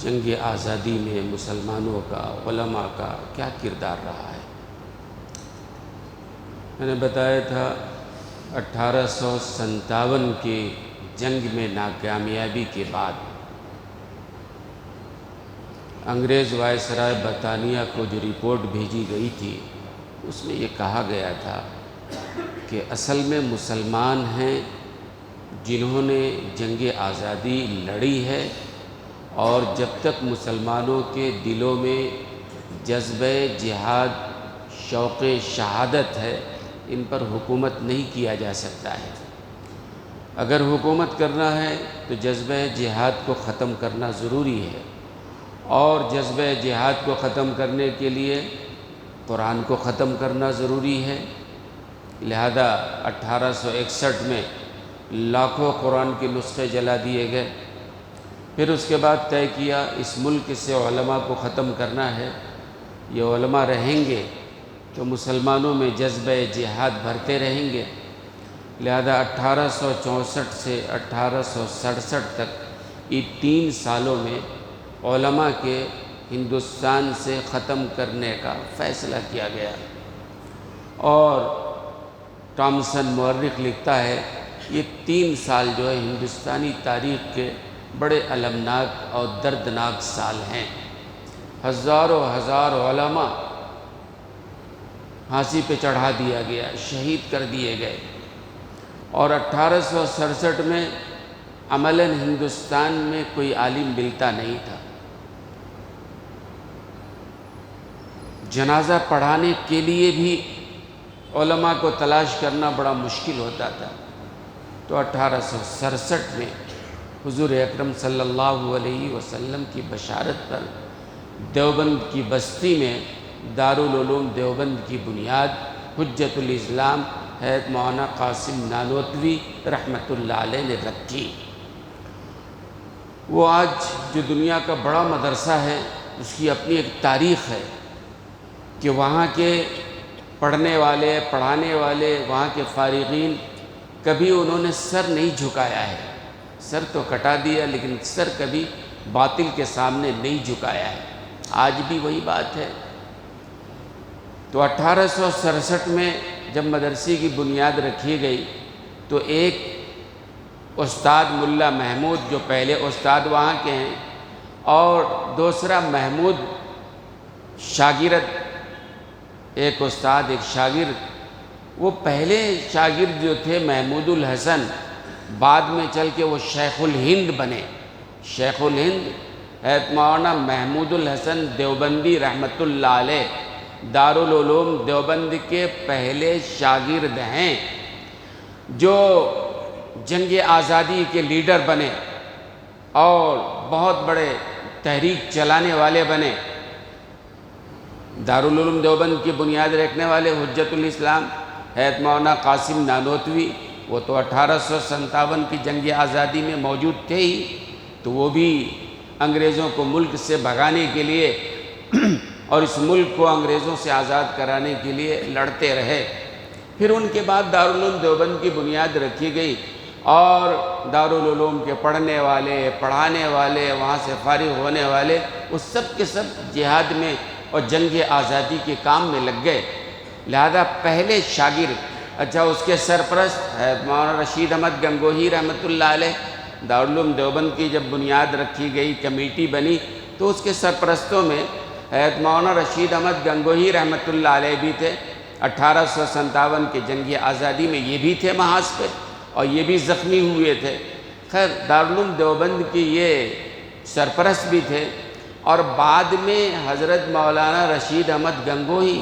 جنگ آزادی میں مسلمانوں کا، علماء کا کیا کردار رہا ہے۔ میں نے بتایا تھا 1857 کی جنگ میں ناکامیابی کے بعد انگریز وائسرائے برطانیہ کو جو رپورٹ بھیجی گئی تھی اس میں یہ کہا گیا تھا کہ اصل میں مسلمان ہیں جنہوں نے جنگ آزادی لڑی ہے، اور جب تک مسلمانوں کے دلوں میں جذبہ جہاد، شوق شہادت ہے، ان پر حکومت نہیں کیا جا سکتا ہے۔ اگر حکومت کرنا ہے تو جذبہ جہاد کو ختم کرنا ضروری ہے، اور جذبہ جہاد کو ختم کرنے کے لیے قرآن کو ختم کرنا ضروری ہے۔ لہذا 1861 میں لاکھوں قرآن کے نسخے جلا دیے گئے۔ پھر اس کے بعد طے کیا اس ملک سے علماء کو ختم کرنا ہے۔ یہ علماء رہیں گے تو مسلمانوں میں جذبہ جہاد بھرتے رہیں گے۔ لہذا 1864 سے 1867 تک یہ 3 سالوں میں علماء کے ہندوستان سے ختم کرنے کا فیصلہ کیا گیا۔ اور ٹامسن مورخ لکھتا ہے یہ 3 سال جو ہے ہندوستانی تاریخ کے بڑے المناک اور دردناک سال ہیں۔ ہزاروں ہزار علماء پھانسی پہ چڑھا دیا گیا، شہید کر دیے گئے، اور 1867 میں عملاً ہندوستان میں کوئی عالم ملتا نہیں تھا۔ جنازہ پڑھانے کے لیے بھی علماء کو تلاش کرنا بڑا مشکل ہوتا تھا۔ تو 1867 میں حضور اکرم صلی اللہ علیہ وسلم کی بشارت پر دیوبند کی بستی میں دارالعلوم دیوبند کی بنیاد حجت الاسلام حضرت مولانا قاسم نانوتوی رحمۃ اللہ علیہ نے رکھی۔ وہ آج جو دنیا کا بڑا مدرسہ ہے، اس کی اپنی ایک تاریخ ہے کہ وہاں کے پڑھنے والے، پڑھانے والے، وہاں کے فارغین کبھی انہوں نے سر نہیں جھکایا ہے۔ سر تو کٹا دیا لیکن سر کبھی باطل کے سامنے نہیں جھکایا ہے۔ آج بھی وہی بات ہے۔ تو 1867 میں جب مدرسے کی بنیاد رکھی گئی تو ایک استاد ملا محمود جو پہلے استاد وہاں کے ہیں، اور دوسرا محمود شاگرد، ایک استاد ایک شاگرد، وہ پہلے شاگرد جو تھے محمود الحسن، بعد میں چل کے وہ شیخ الہند بنے۔ شیخ الہند حضرت مولانا محمود الحسن دیوبندی رحمۃ اللہ علیہ دارالعلوم دیوبند کے پہلے شاگرد ہیں، جو جنگ آزادی کے لیڈر بنے اور بہت بڑے تحریک چلانے والے بنے۔ دارالعلوم دیوبند کی بنیاد رکھنے والے حجت الاسلام حضرت مولانا قاسم نانوتوی، وہ تو 1857 کی جنگ آزادی میں موجود تھے ہی، تو وہ بھی انگریزوں کو ملک سے بھگانے کے لیے اور اس ملک کو انگریزوں سے آزاد کرانے کے لیے لڑتے رہے۔ پھر ان کے بعد دارالعلوم دیوبند کی بنیاد رکھی گئی، اور دارالعلوم کے پڑھنے والے، پڑھانے والے، وہاں سے فارغ ہونے والے، وہ سب کے سب جہاد میں اور جنگ آزادی کے کام میں لگ گئے۔ لہذا پہلے شاگرد، اچھا اس کے سرپرست حضرت مولانا رشید احمد گنگوہی رحمۃ اللہ علیہ، دارالعلوم دیوبند کی جب بنیاد رکھی گئی، کمیٹی بنی، تو اس کے سرپرستوں میں حضرت مولانا رشید احمد گنگوہی رحمۃ اللہ علیہ بھی تھے۔ 1857 کے جنگ آزادی میں یہ بھی تھے محاذ پہ، اور یہ بھی زخمی ہوئے تھے۔ خیر دارالعلوم دیوبند کی یہ سرپرست بھی تھے، اور بعد میں حضرت مولانا رشید احمد گنگوہی،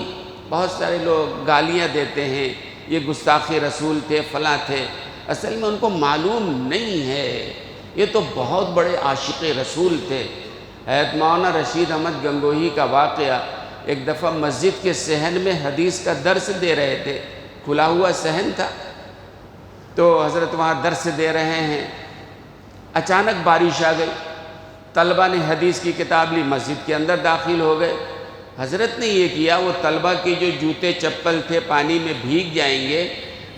بہت سارے لوگ گالیاں دیتے ہیں یہ گستاخ رسول تھے، فلاں تھے، اصل میں ان کو معلوم نہیں ہے، یہ تو بہت بڑے عاشق رسول تھے۔ حضرت مولانا رشید احمد گنگوہی کا واقعہ، ایک دفعہ مسجد کے صحن میں حدیث کا درس دے رہے تھے، کھلا ہوا صحن تھا، تو حضرت وہاں درس دے رہے ہیں، اچانک بارش آ گئی، طلبہ نے حدیث کی کتاب لی، مسجد کے اندر داخل ہو گئے۔ حضرت نے یہ کیا، وہ طلبہ کے جو جوتے چپل تھے پانی میں بھیگ جائیں گے،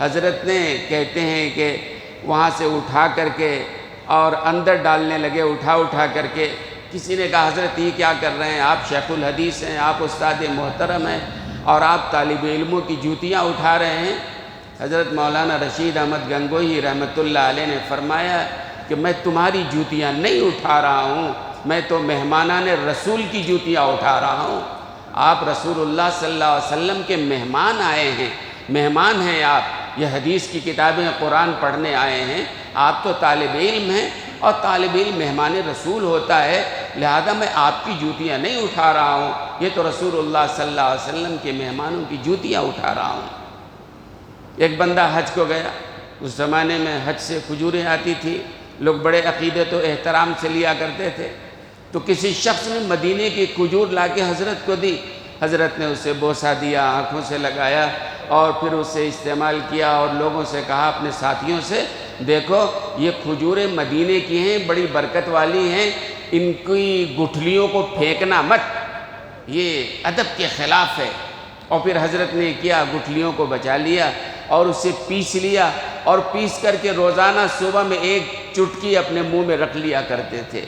حضرت نے کہتے ہیں کہ وہاں سے اٹھا کر کے اور اندر ڈالنے لگے، اٹھا کر کے کسی نے کہا حضرت یہ کیا کر رہے ہیں، آپ شیخ الحدیث ہیں، آپ استاد محترم ہیں اور آپ طالب علموں کی جوتیاں اٹھا رہے ہیں۔ حضرت مولانا رشید احمد گنگوہی رحمۃ اللہ علیہ نے فرمایا کہ میں تمہاری جوتیاں نہیں اٹھا رہا ہوں، میں تو مہمانان رسول کی جوتیاں اٹھا رہا ہوں۔ آپ رسول اللہ صلی اللہ علیہ وسلم کے مہمان آئے ہیں، مہمان ہیں آپ، یہ حدیث کی کتابیں قرآن پڑھنے آئے ہیں، آپ تو طالب علم ہیں اور طالب علم مہمان رسول ہوتا ہے، لہذا میں آپ کی جوتیاں نہیں اٹھا رہا ہوں، یہ تو رسول اللہ صلی اللہ علیہ وسلم کے مہمانوں کی جوتیاں اٹھا رہا ہوں۔ ایک بندہ حج کو گیا، اس زمانے میں حج سے کھجوریں آتی تھی، لوگ بڑے عقیدت و احترام سے لیا کرتے تھے، تو کسی شخص نے مدینے کی کھجور لا کے حضرت کو دی، حضرت نے اسے بوسہ دیا، آنکھوں سے لگایا اور پھر اسے استعمال کیا اور لوگوں سے کہا اپنے ساتھیوں سے، دیکھو یہ کھجوریں مدینے کی ہیں، بڑی برکت والی ہیں، ان کی گٹھلیوں کو پھینکنا مت، یہ ادب کے خلاف ہے۔ اور پھر حضرت نے کیا، گٹھلیوں کو بچا لیا اور اسے پیس لیا اور پیس کر کے روزانہ صبح میں ایک چٹکی اپنے منہ میں رکھ لیا کرتے تھے۔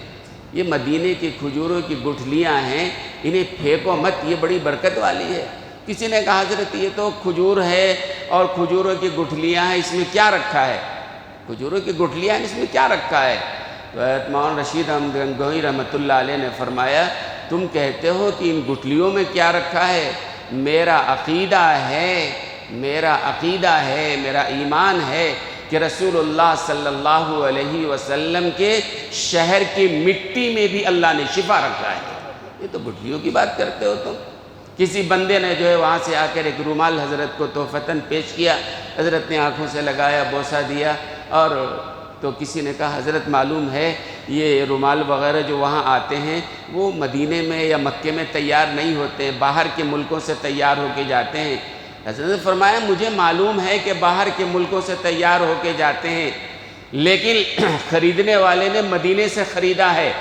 یہ مدینے کی کھجوروں کی گٹھلیاں ہیں، انہیں پھینکو مت، یہ بڑی برکت والی ہے۔ کسی نے کہا حضرت یہ تو کھجور ہے اور کھجوروں کی گٹھلیاں ہیں، اس میں کیا رکھا ہے؟ کھجوروں کی گٹھلیاں ہیں، اس میں کیا رکھا ہے؟ تو حضرت مولانا رشید احمد گنگوہی رحمۃ اللہ علیہ نے فرمایا، تم کہتے ہو کہ ان گٹھلیوں میں کیا رکھا ہے؟ میرا عقیدہ ہے، میرا ایمان ہے کہ رسول اللہ صلی اللہ علیہ وسلم کے شہر کی مٹی میں بھی اللہ نے شفا رکھا ہے۔ یہ تو گٹھلیوں کی بات کرتے ہو تم۔ کسی بندے نے جو ہے وہاں سے آ کر ایک رومال حضرت کو تحفتاً پیش کیا، حضرت نے آنکھوں سے لگایا، بوسہ دیا، اور تو کسی نے کہا حضرت معلوم ہے یہ رومال وغیرہ جو وہاں آتے ہیں وہ مدینے میں یا مکے میں تیار نہیں ہوتے ہیں، باہر کے ملکوں سے تیار ہو کے جاتے ہیں۔ حضرت نے فرمایا مجھے معلوم ہے کہ باہر کے ملکوں سے تیار ہو کے جاتے ہیں، لیکن خریدنے والے نے مدینے سے خریدا ہے،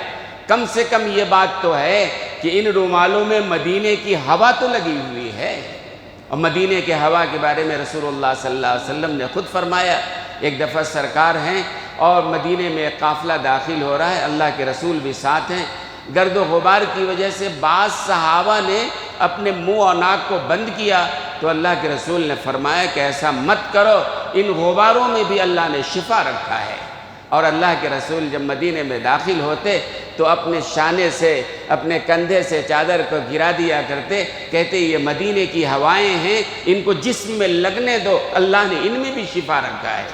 کم سے کم یہ بات تو ہے کہ ان رومالوں میں مدینے کی ہوا تو لگی ہوئی ہے۔ اور مدینے کے ہوا کے بارے میں رسول اللہ صلی اللہ علیہ وسلم نے خود فرمایا، ایک دفعہ سرکار ہیں اور مدینے میں ایک قافلہ داخل ہو رہا ہے، اللہ کے رسول بھی ساتھ ہیں، گرد و غبار کی وجہ سے بعض صحابہ نے اپنے منہ اور ناک کو بند کیا، تو اللہ کے رسول نے فرمایا کہ ایسا مت کرو، ان غباروں میں بھی اللہ نے شفا رکھا ہے۔ اور اللہ کے رسول جب مدینے میں داخل ہوتے تو اپنے شانے سے، اپنے کندھے سے چادر کو گرا دیا کرتے، کہتے یہ مدینے کی ہوائیں ہیں، ان کو جسم میں لگنے دو، اللہ نے ان میں بھی شفا رکھا ہے۔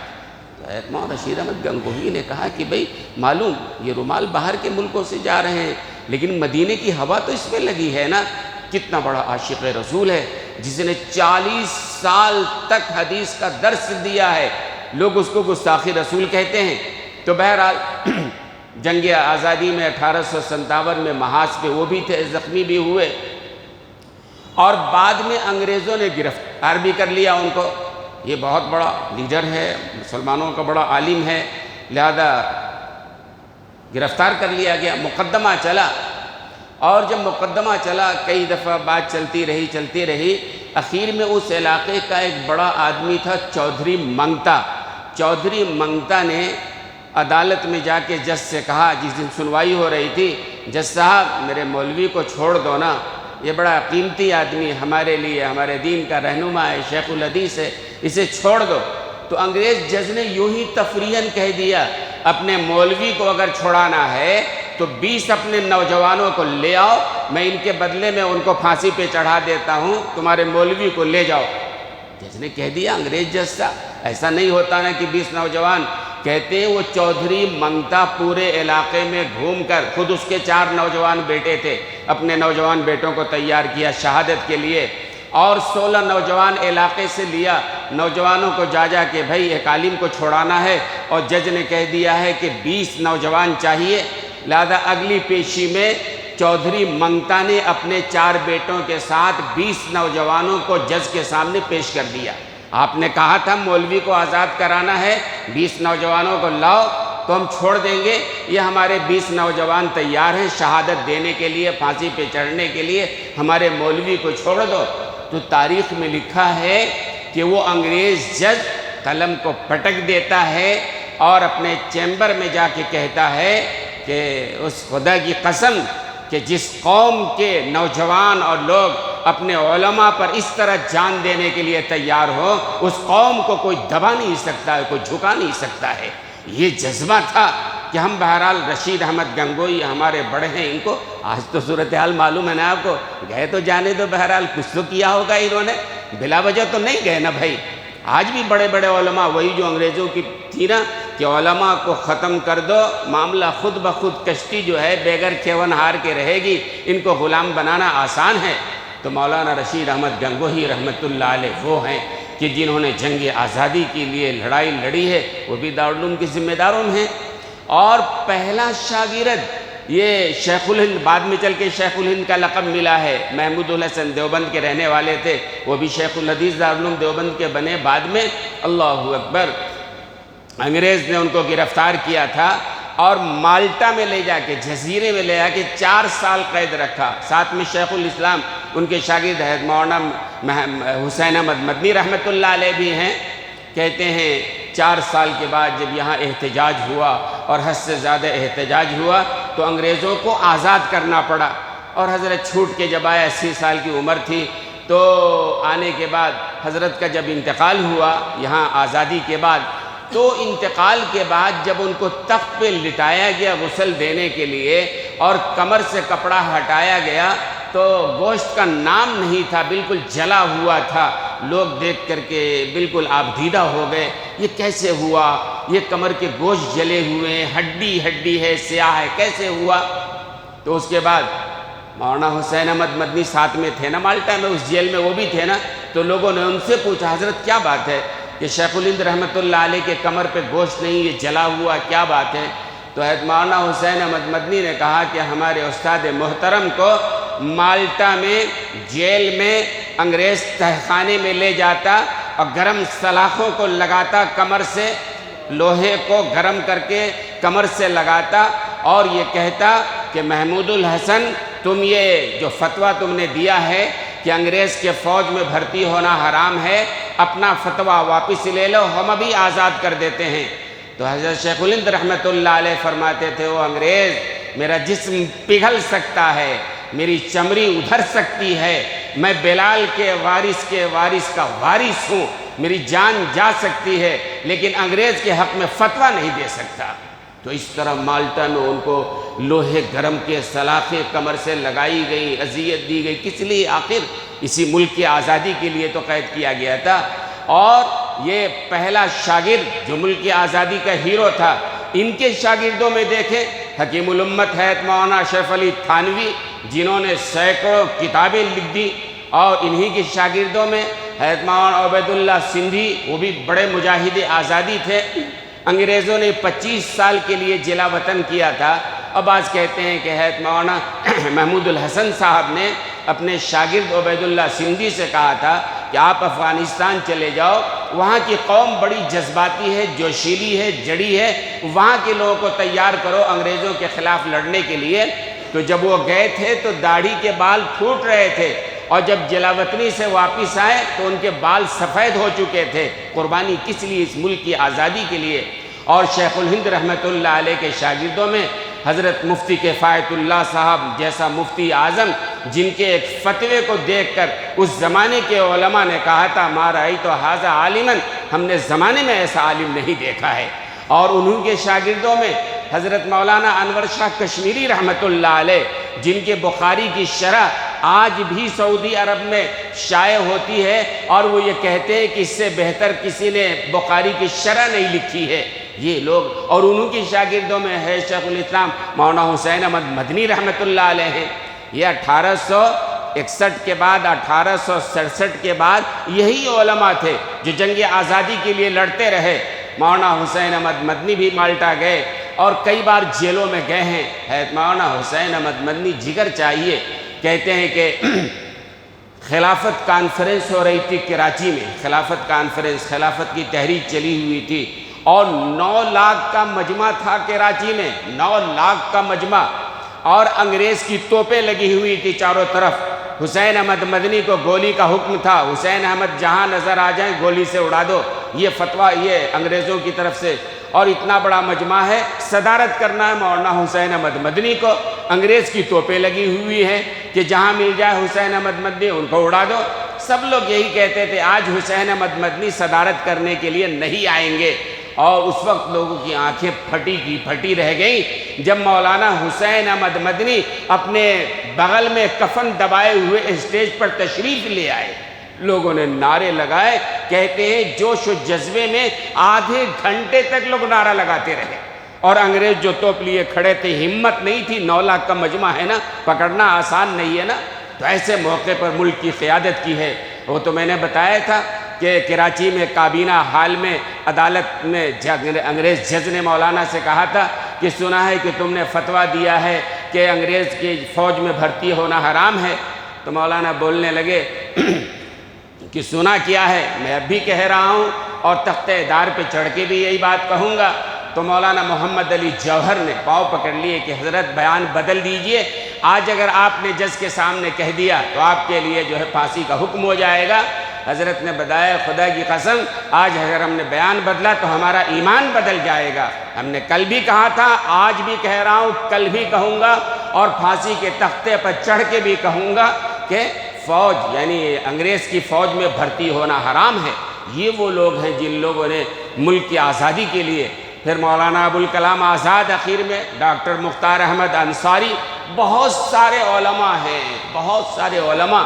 تو حضرت مولانا رشید احمد گنگوہی نے کہا کہ بھئی معلوم یہ رومال باہر کے ملکوں سے جا رہے ہیں، لیکن مدینے کی ہوا تو اس میں لگی ہے نا۔ کتنا بڑا عاشق رسول ہے جس نے 40 سال تک حدیث کا درس دیا ہے، لوگ اس کو گستاخی رسول کہتے ہیں۔ تو بہرحال جنگ آزادی میں 1857 میں محاذ پہ وہ بھی تھے، زخمی بھی ہوئے، اور بعد میں انگریزوں نے گرفتار بھی کر لیا ان کو۔ یہ بہت بڑا لیڈر ہے، مسلمانوں کا بڑا عالم ہے، لہذا گرفتار کر لیا گیا، مقدمہ چلا، اور جب مقدمہ چلا کئی دفعہ بات چلتی رہی، اخیر میں اس علاقے کا ایک بڑا آدمی تھا چودھری منگتا۔ چودھری منگتا نے عدالت میں جا کے جج سے کہا، جس دن سنوائی ہو رہی تھی، جج صاحب میرے مولوی کو چھوڑ دو نا، یہ بڑا قیمتی آدمی ہمارے لیے، ہمارے دین کا رہنما ہے، شیخ الحدیث ہے، اسے چھوڑ دو۔ تو انگریز جج نے یوں ہی تفریحاً کہہ دیا، اپنے مولوی کو اگر چھڑانا ہے تو 20 اپنے نوجوانوں کو لے آؤ، میں ان کے بدلے میں ان کو پھانسی پہ چڑھا دیتا ہوں، تمہارے مولوی کو لے جاؤ۔ جج نے کہہ دیا، انگریز جج صاحب ایسا نہیں ہوتا نا کہ 20 نوجوان، کہتے ہیں وہ چودھری منگتا پورے علاقے میں گھوم کر، خود اس کے 4 نوجوان بیٹے تھے، اپنے نوجوان بیٹوں کو تیار کیا شہادت کے لیے، اور 16 نوجوان علاقے سے لیا، نوجوانوں کو جا کے بھائی ایک عالم کو چھوڑانا ہے، اور جج نے کہہ دیا ہے کہ 20 نوجوان چاہیے، لہذا اگلی پیشی میں چودھری منگتا نے اپنے 4 بیٹوں کے ساتھ 20 نوجوانوں کو جج کے سامنے پیش کر دیا۔ آپ نے کہا تھا مولوی کو آزاد کرانا ہے، 20 نوجوانوں کو لاؤ تو ہم چھوڑ دیں گے، یہ ہمارے 20 نوجوان تیار ہیں شہادت دینے کے لیے، پھانسی پہ چڑھنے کے لیے، ہمارے مولوی کو چھوڑ دو۔ تو تاریخ میں لکھا ہے کہ وہ انگریز جج قلم کو پٹک دیتا ہے اور اپنے چیمبر میں جا کے کہتا ہے کہ اس خدا کی قسم کہ جس قوم کے نوجوان اور لوگ اپنے علماء پر اس طرح جان دینے کے لیے تیار ہو، اس قوم کو کوئی دبا نہیں سکتا ہے، کوئی جھکا نہیں سکتا ہے۔ یہ جذبہ تھا کہ ہم بہرحال رشید احمد گنگوئی ہمارے بڑے ہیں، ان کو آج تو صورتحال معلوم ہے نا آپ کو، گئے تو جانے دو، بہرحال کچھ تو کیا ہوگا انہوں نے، بلا وجہ تو نہیں گئے نا بھائی۔ آج بھی بڑے بڑے علماء وہی جو انگریزوں کی تھی نا کہ علماء کو ختم کر دو، معاملہ خود بخود کشتی جو ہے بغیر کھیون ہار کے رہے گی، ان کو غلام بنانا آسان ہے۔ تو مولانا رشید احمد گنگوہی رحمۃ اللہ علیہ وہ ہیں کہ جنہوں نے جنگ آزادی کے لیے لڑائی لڑی ہے، وہ بھی دارالعلوم کے ذمہ داروں میں ہیں۔ اور پہلا شاگرد یہ شیخ الہند، بعد میں چل کے شیخ الہند کا لقب ملا ہے، محمود الحسن دیوبند کے رہنے والے تھے، وہ بھی شیخ الحدیث دارالعلوم دیوبند کے بنے بعد میں۔ اللہ اکبر، انگریز نے ان کو گرفتار کیا تھا اور مالٹا میں لے جا کے، جزیرے میں لے جا کے 4 سال قید رکھا۔ ساتھ میں شیخ الاسلام ان کے شاگرد حضرت مولانا حسین احمد مدنی رحمۃ اللہ علیہ بھی ہیں۔ کہتے ہیں 4 سال کے بعد جب یہاں احتجاج ہوا اور حد سے زیادہ احتجاج ہوا تو انگریزوں کو آزاد کرنا پڑا، اور حضرت چھوٹ کے جب آئے، 80 سال کی عمر تھی، تو آنے کے بعد حضرت کا جب انتقال ہوا یہاں آزادی کے بعد، تو انتقال کے بعد جب ان کو تخت پہ لٹایا گیا غسل دینے کے لیے اور کمر سے کپڑا ہٹایا گیا تو گوشت کا نام نہیں تھا، بالکل جلا ہوا تھا۔ لوگ دیکھ کر کے بالکل آبدیدہ ہو گئے، یہ کیسے ہوا؟ یہ کمر کے گوشت جلے ہوئے ہیں، ہڈی ہڈی ہے، سیاہ ہے، کیسے ہوا؟ تو اس کے بعد مولانا حسین احمد مدنی ساتھ میں تھے نا مالٹا میں، اس جیل میں وہ بھی تھے نا، تو لوگوں نے ان سے پوچھا حضرت کیا بات ہے کہ شیخ الہند رحمۃ اللہ علیہ کے کمر پہ گوشت نہیں، یہ جلا ہوا، کیا بات ہے؟ تو حضرت مولانا حسین احمد مدنی نے کہا کہ ہمارے استاد محترم کو مالٹا میں جیل میں انگریز تہخانے میں لے جاتا اور گرم سلاخوں کو لگاتا، کمر سے لوہے کو گرم کر کے کمر سے لگاتا اور یہ کہتا کہ محمود الحسن تم یہ جو فتویٰ تم نے دیا ہے کہ انگریز کے فوج میں بھرتی ہونا حرام ہے، اپنا فتویٰ واپس لے لو، ہم ابھی آزاد کر دیتے ہیں۔ تو حضرت شیخ الہند رحمۃ اللہ علیہ فرماتے تھے وہ انگریز میرا جسم پگھل سکتا ہے، میری چمڑی ادھر سکتی ہے، میں بلال کے وارث کا وارث ہوں، میری جان جا سکتی ہے، لیکن انگریز کے حق میں فتویٰ نہیں دے سکتا۔ تو اس طرح مالٹا میں ان کو لوہے گرم کے سلاخیں کمر سے لگائی گئی، اذیت دی گئی، کس لیے؟ آخر اسی ملک کی آزادی کے لیے تو قید کیا گیا تھا۔ اور یہ پہلا شاگرد جو ملک کی آزادی کا ہیرو تھا، ان کے شاگردوں میں دیکھیں حکیم الامت حضرت مولانا اشرف علی تھانوی جنہوں نے سینکڑوں کتابیں لکھ دی، اور انہی کے شاگردوں میں حضرت مولانا عبید اللہ سندھی، وہ بھی بڑے مجاہد آزادی تھے۔ انگریزوں نے 25 سال کے لیے جلا وطن کیا تھا۔ اب آج کہتے ہیں کہ حضرت مولانا محمود الحسن صاحب نے اپنے شاگرد عبید اللہ سندھی سے کہا تھا کہ آپ افغانستان چلے جاؤ، وہاں کی قوم بڑی جذباتی ہے، جوشیلی ہے، جڑی ہے، وہاں کے لوگوں کو تیار کرو انگریزوں کے خلاف لڑنے کے لیے۔ تو جب وہ گئے تھے تو داڑھی کے بال پھوٹ رہے تھے، اور جب جلا وطنی سے واپس آئے تو ان کے بال سفید ہو چکے تھے۔ قربانی کس لیے؟ اس ملک کی آزادی کے لیے۔ اور شیخ الہند رحمۃ اللہ علیہ کے شاگردوں میں حضرت مفتی کفایت اللہ صاحب جیسا مفتی اعظم، جن کے ایک فتوے کو دیکھ کر اس زمانے کے علماء نے کہا تھا ما رأیت ھذا عالما، ہم نے زمانے میں ایسا عالم نہیں دیکھا ہے۔ اور انہوں کے شاگردوں میں حضرت مولانا انور شاہ کشمیری رحمۃ اللہ علیہ، جن کے بخاری کی شرح آج بھی سعودی عرب میں شائع ہوتی ہے، اور وہ یہ کہتے ہیں کہ اس سے بہتر کسی نے بخاری کی شرح نہیں لکھی ہے۔ یہ لوگ، اور انہوں کی شاگردوں میں ہے شیخ الاسلام مولانا حسین احمد مدنی رحمۃ اللہ علیہ ہیں۔ یہ 1861 کے بعد 1867 کے بعد یہی علماء تھے جو جنگ آزادی کے لیے لڑتے رہے۔ مولانا حسین احمد مدنی بھی مالٹا گئے اور کئی بار جیلوں میں گئے ہیں۔ حضرت مولانا حسین احمد مدنی جگر چاہیے، کہتے ہیں کہ خلافت کانفرنس ہو رہی تھی کراچی میں، خلافت کانفرنس، خلافت کی تحریک چلی ہوئی تھی، اور 9 لاکھ کا مجمع تھا کراچی میں، 9 لاکھ کا مجمع، اور انگریز کی توپیں لگی ہوئی تھی چاروں طرف۔ حسین احمد مدنی کو گولی کا حکم تھا، حسین احمد جہاں نظر آ جائیں گولی سے اڑا دو، یہ فتویٰ یہ انگریزوں کی طرف سے۔ اور اتنا بڑا مجمع ہے، صدارت کرنا ہے مولانا حسین احمد مدنی کو۔ انگریز کی توپیں لگی ہوئی ہیں کہ جہاں مل جائے حسین احمد مدنی ان کو اڑا دو۔ سب لوگ یہی کہتے تھے آج حسین احمد مدنی صدارت کرنے کے لیے نہیں آئیں گے، اور اس وقت لوگوں کی آنکھیں پھٹی کی پھٹی رہ گئیں جب مولانا حسین احمد مدنی اپنے بغل میں کفن دبائے ہوئے اسٹیج پر تشریف لے آئے۔ لوگوں نے نعرے لگائے، کہتے ہیں جوش و جذبے میں آدھے گھنٹے تک لوگ نعرہ لگاتے رہے، اور انگریز جو توپ لیے کھڑے تھے، ہمت نہیں تھی، 9 لاکھ کا مجمع ہے نا، پکڑنا آسان نہیں ہے نا۔ تو ایسے موقع پر ملک کی قیادت کی ہے۔ وہ تو میں نے بتایا تھا کہ کراچی میں کابینہ حال میں عدالت میں انگریز جج نے مولانا سے کہا تھا کہ سنا ہے کہ تم نے فتویٰ دیا ہے کہ انگریز کی فوج میں بھرتی ہونا حرام ہے۔ تو مولانا بولنے لگے کہ سنا کیا ہے، میں اب بھی کہہ رہا ہوں اور تخت دار پہ چڑھ کے بھی یہی بات کہوں گا۔ تو مولانا محمد علی جوہر نے پاؤں پکڑ لیے کہ حضرت بیان بدل دیجئے، آج اگر آپ نے جج کے سامنے کہہ دیا تو آپ کے لیے جو ہے پھانسی کا حکم ہو جائے گا۔ حضرت نے بتایا خدا کی قسم آج اگر ہم نے بیان بدلا تو ہمارا ایمان بدل جائے گا۔ ہم نے کل بھی کہا تھا، آج بھی کہہ رہا ہوں، کل بھی کہوں گا، اور پھانسی کے تختے پر چڑھ کے بھی کہوں گا کہ فوج یعنی انگریز کی فوج میں بھرتی ہونا حرام ہے۔ یہ وہ لوگ ہیں جن لوگوں نے ملک کی آزادی کے لیے۔ پھر مولانا ابوالکلام آزاد اخیر میں، ڈاکٹر مختار احمد انصاری، بہت سارے علماء ہیں، بہت سارے علماء،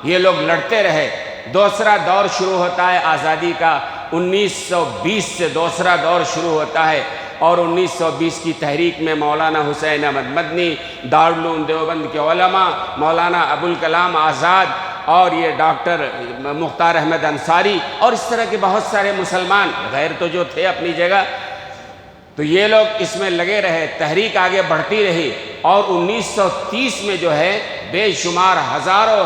یہ لوگ لڑتے رہے۔ دوسرا دور شروع ہوتا ہے آزادی کا، 1920 سے دوسرا دور شروع ہوتا ہے، اور 1920 کی تحریک میں مولانا حسین احمد مدنی، دارالعلوم دیوبند کے علماء، مولانا ابوالکلام آزاد اور یہ ڈاکٹر مختار احمد انصاری اور اس طرح کے بہت سارے مسلمان، غیر تو جو تھے اپنی جگہ، تو یہ لوگ اس میں لگے رہے، تحریک آگے بڑھتی رہی، اور 1930 میں جو ہے بے شمار ہزاروں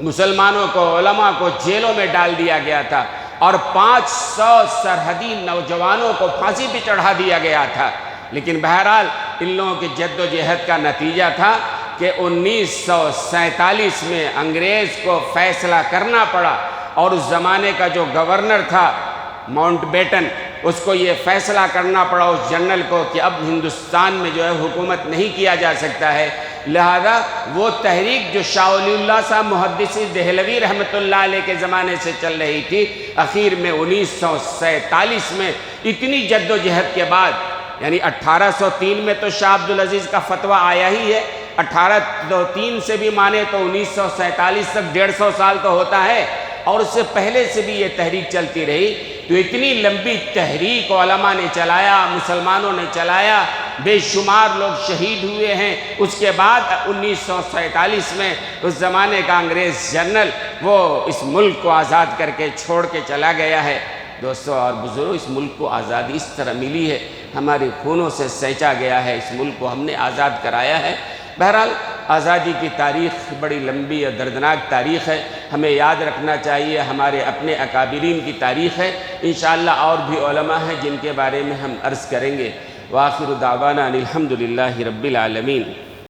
مسلمانوں کو، علماء کو جیلوں میں ڈال دیا گیا تھا، اور 500 سرحدی نوجوانوں کو پھانسی پہ چڑھا دیا گیا تھا۔ لیکن بہرحال ان لوگوں کی جد و جہد کا نتیجہ تھا کہ 1947 میں انگریز کو فیصلہ کرنا پڑا، اور اس زمانے کا جو گورنر تھا ماؤنٹ بیٹن، اس کو یہ فیصلہ کرنا پڑا اس جنرل کو کہ اب ہندوستان میں جو ہے حکومت نہیں کیا جا سکتا ہے، لہذا وہ تحریک جو شاہ ولی اللہ صاحب محدثی دہلوی رحمۃ اللہ علیہ کے زمانے سے چل رہی تھی، اخیر میں 1947 میں اتنی جد و جہد کے بعد، یعنی 1803 میں تو شاہ عبدالعزیز کا فتویٰ آیا ہی ہے، 1803 سے بھی مانے تو 1947 تک 150 سال تو ہوتا ہے، اور اس سے پہلے سے بھی یہ تحریک چلتی رہی۔ تو اتنی لمبی تحریک علماء نے چلایا، مسلمانوں نے چلایا، بے شمار لوگ شہید ہوئے ہیں۔ اس کے بعد 1947 میں اس زمانے کا انگریز جنرل وہ اس ملک کو آزاد کر کے چھوڑ کے چلا گیا ہے۔ دوستو اور بزرگو، اس ملک کو آزادی اس طرح ملی ہے، ہمارے خونوں سے سینچا گیا ہے، اس ملک کو ہم نے آزاد کرایا ہے۔ بہرحال آزادی کی تاریخ بڑی لمبی اور دردناک تاریخ ہے، ہمیں یاد رکھنا چاہیے، ہمارے اپنے اکابرین کی تاریخ ہے۔ انشاءاللہ اور بھی علماء ہیں جن کے بارے میں ہم عرض کریں گے۔ وآخر دعوانا ان الحمد للہ رب العالمین۔